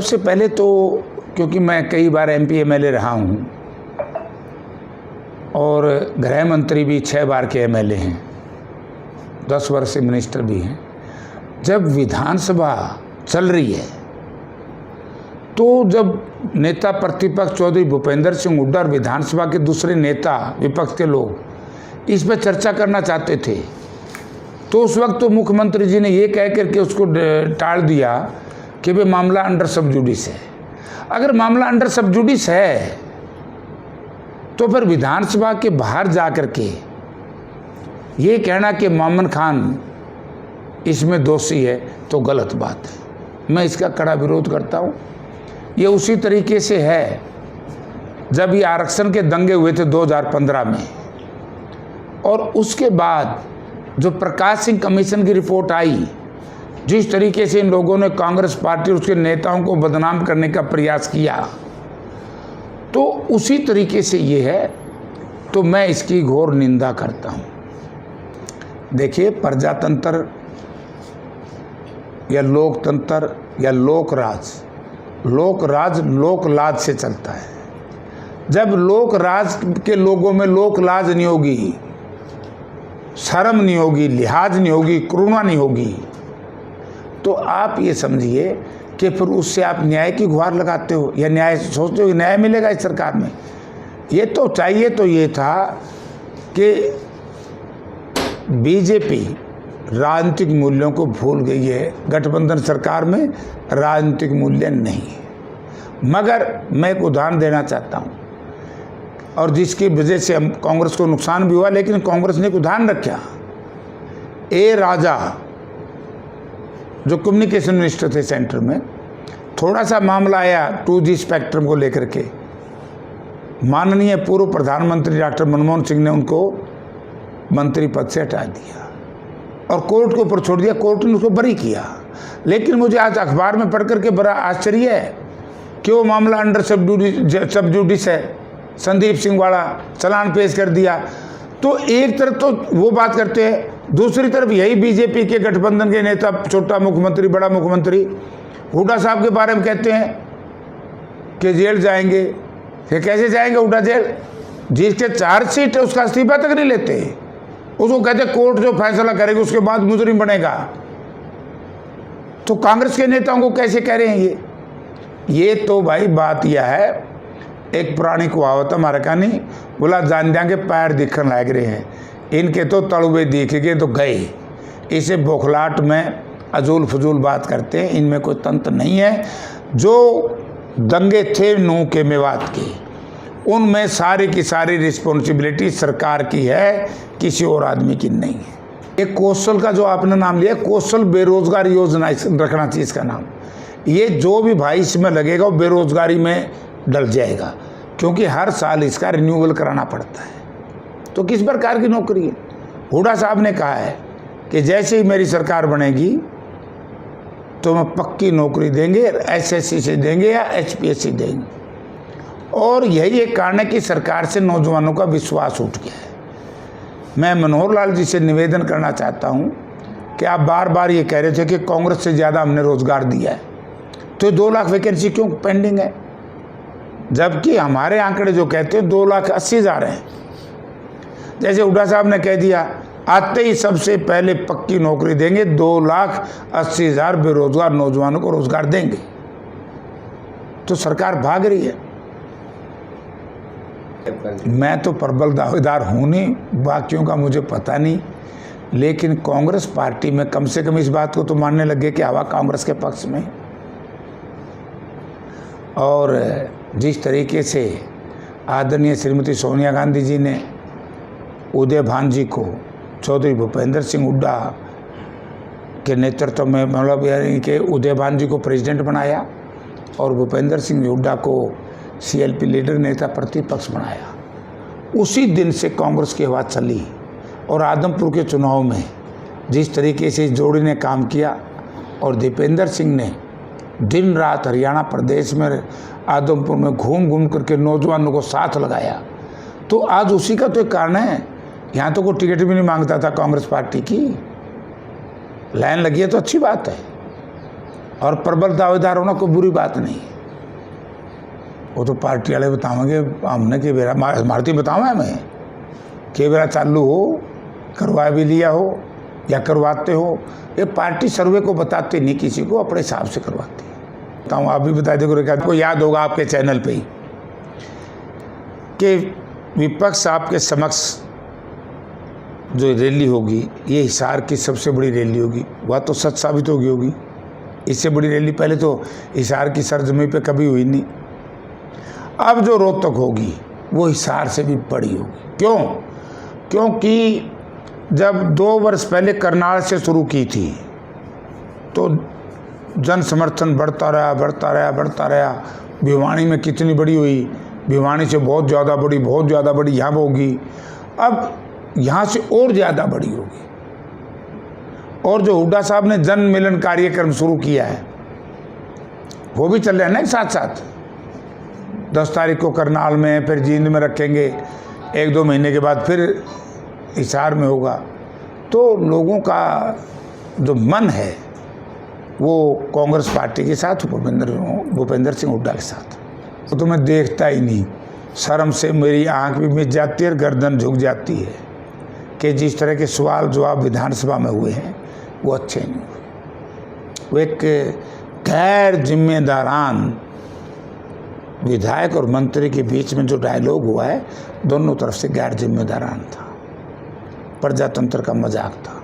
सबसे पहले तो क्योंकि मैं कई बार एमपी एमएलए रहा हूँ और गृह मंत्री भी 6 बार के एमएलए हैं, 10 वर्ष से मिनिस्टर भी हैं। जब विधानसभा चल रही है तो जब नेता प्रतिपक्ष चौधरी भूपेंद्र सिंह हुड्डा और विधानसभा के दूसरे नेता विपक्ष के लोग इस पर चर्चा करना चाहते थे, तो उस वक्त तो मुख्यमंत्री जी ने ये कह करके उसको टाल दिया कि भाई मामला अंडर सब जुडिस है। अगर मामला अंडर सब जुडिस है तो फिर विधानसभा के बाहर जा कर के ये कहना कि मोमिन खान इसमें दोषी है तो गलत बात है। मैं इसका कड़ा विरोध करता हूँ। ये उसी तरीके से है जब ये आरक्षण के दंगे हुए थे 2015 में, और उसके बाद जो प्रकाश सिंह कमीशन की रिपोर्ट आई, जिस तरीके से इन लोगों ने कांग्रेस पार्टी और उसके नेताओं को बदनाम करने का प्रयास किया, तो उसी तरीके से ये है, तो मैं इसकी घोर निंदा करता हूँ। देखिए, प्रजातंत्र या लोकतंत्र या लोकराज, लोकराज लोकलाज से चलता है। जब लोकराज के लोगों में लोकलाज नहीं होगी, शर्म नहीं होगी, लिहाज नहीं होगी, करुणा नहीं होगी, तो आप ये समझिए कि फिर उससे आप न्याय की गुहार लगाते हो या न्याय सोचते हो कि न्याय मिलेगा इस सरकार में। ये तो चाहिए तो ये था कि बीजेपी राजनीतिक मूल्यों को भूल गई है, गठबंधन सरकार में राजनीतिक मूल्य नहीं है। मगर मैं एक उदाहरण देना चाहता हूँ, और जिसकी वजह से हम कांग्रेस को नुकसान भी हुआ, लेकिन कांग्रेस ने एक उदाहरण रखा। ए राजा जो कम्युनिकेशन मिनिस्टर थे सेंटर में, थोड़ा सा मामला आया 2G स्पेक्ट्रम को लेकर के, माननीय पूर्व प्रधानमंत्री डॉक्टर मनमोहन सिंह ने उनको मंत्री पद से हटा दिया और कोर्ट के ऊपर छोड़ दिया। कोर्ट ने उसको बरी किया। लेकिन मुझे आज अखबार में पढ़ करके बड़ा आश्चर्य है कि वो मामला अंडर सब जुडिस है, संदीप सिंह वाला चालान पेश कर दिया। तो एक तरफ तो वो बात करते हैं, दूसरी तरफ यही बीजेपी के गठबंधन के नेता, छोटा मुख्यमंत्री बड़ा मुख्यमंत्री हुड्डा साहब के बारे में कहते हैं कि जेल जाएंगे। ये कैसे जाएंगे हुड्डा जेल? जिसके चार्जशीट है उसका इस्तीफा तक नहीं लेते। उसको कहते कोर्ट जो फैसला करेगी उसके बाद मुजरिम बनेगा। तो कांग्रेस के नेताओं को कैसे कह रहे हैं ये तो भाई बात यह है, एक पुरानी कहावत हमारे का नहीं बोला, जान देंगे पैर दिखने लग रहे हैं, इनके तो तलुबे दिख गए तो गए। इसे बौखलाहट में अजूल फजूल बात करते हैं, इनमें कोई तंत्र नहीं है। जो दंगे थे नूह के मेवात के, उनमें सारी की सारी रिस्पॉन्सिबिलिटी सरकार की है, किसी और आदमी की नहीं है। एक कौशल का जो आपने नाम लिया, कौशल बेरोजगार योजना रखना चाहिए इसका नाम। ये जो भी भाई इसमें लगेगा वो बेरोजगारी में डल जाएगा, क्योंकि हर साल इसका रिन्यूअल कराना पड़ता है। तो किस प्रकार की नौकरी है? हुड्डा साहब ने कहा है कि जैसे ही मेरी सरकार बनेगी तो मैं पक्की नौकरी देंगे, SSC से देंगे या HPSC देंगे। और यही एक कारण है कि सरकार से नौजवानों का विश्वास उठ गया है। मैं मनोहर लाल जी से निवेदन करना चाहता हूं कि आप बार बार ये कह रहे थे कि कांग्रेस से ज़्यादा हमने रोजगार दिया है, तो 2 लाख वैकेंसी क्यों पेंडिंग है? जबकि हमारे आंकड़े जो कहते हैं 2,80,000 हैं। जैसे हुड्डा साहब ने कह दिया आते ही सबसे पहले पक्की नौकरी देंगे, 2,80,000 बेरोजगार नौजवानों को रोजगार देंगे। तो सरकार भाग रही है। मैं तो प्रबल दावेदार हूँ नहीं, बाकियों का मुझे पता नहीं, लेकिन कांग्रेस पार्टी में कम से कम इस बात को तो मानने लगे कि हवा कांग्रेस के पक्ष में। और जिस तरीके से आदरणीय श्रीमती सोनिया गांधी जी ने उदय भान जी को चौधरी भूपेंद्र सिंह हुड्डा के नेतृत्व में, मतलब यानी कि उदय भान जी को प्रेसिडेंट बनाया और भूपेंद्र सिंह हुड्डा को CLP लीडर नेता प्रतिपक्ष बनाया, उसी दिन से कांग्रेस की आवाज़ चली। और आदमपुर के चुनाव में जिस तरीके से इस जोड़ी ने काम किया और दीपेंद्र सिंह ने दिन रात हरियाणा प्रदेश में आदमपुर में घूम घूम करके नौजवानों को साथ लगाया, तो आज उसी का तो एक कारण है। यहाँ तो कोई टिकट भी नहीं मांगता था कांग्रेस पार्टी की, लाइन लगी है तो अच्छी बात है। और प्रबल दावेदार होना कोई बुरी बात नहीं है। वो तो पार्टी वाले बतावेंगे, हमने के बेरा मारती बतावा है मैं के बेरा चालू हो, करवा भी लिया हो या करवाते हो, ये पार्टी सर्वे को बताते नहीं किसी को, अपने हिसाब से करवाती है। बताऊँ आप भी बता देंगे, आपको याद होगा आपके चैनल पे ही कि विपक्ष आपके समक्ष जो रैली होगी, ये हिसार की सबसे बड़ी रैली होगी, वह तो सच साबित होगी। इससे बड़ी रैली पहले तो हिसार की सरजमी पे कभी हुई नहीं। अब जो रोहतक होगी वो हिसार से भी बड़ी होगी। क्यों? क्योंकि जब 2 वर्ष पहले करनाल से शुरू की थी तो जन समर्थन बढ़ता रहा। भिवानी में कितनी बड़ी हुई, भिवानी से बहुत ज़्यादा बड़ी यहाँ होगी। अब यहाँ से और ज़्यादा बड़ी होगी। और जो हुड्डा साहब ने जन मिलन कार्यक्रम शुरू किया है वो भी चल रहा है ना साथ साथ। 10 तारीख को करनाल में, फिर जींद में रखेंगे, 1-2 महीने के बाद फिर हिसार में होगा। तो लोगों का जो मन है वो कांग्रेस पार्टी के साथ, भूपेंद्र सिंह हुड्डा के साथ। वो तो मैं देखता ही नहीं, शर्म से मेरी आंख भी मिच जाती है और गर्दन झुक जाती है कि जिस तरह के सवाल जवाब विधानसभा में हुए हैं वो अच्छे नहीं हुए। वो एक गैर जिम्मेदारान विधायक और मंत्री के बीच में जो डायलॉग हुआ है, दोनों तरफ से गैर जिम्मेदारान था, प्रजातंत्र का मजाक था।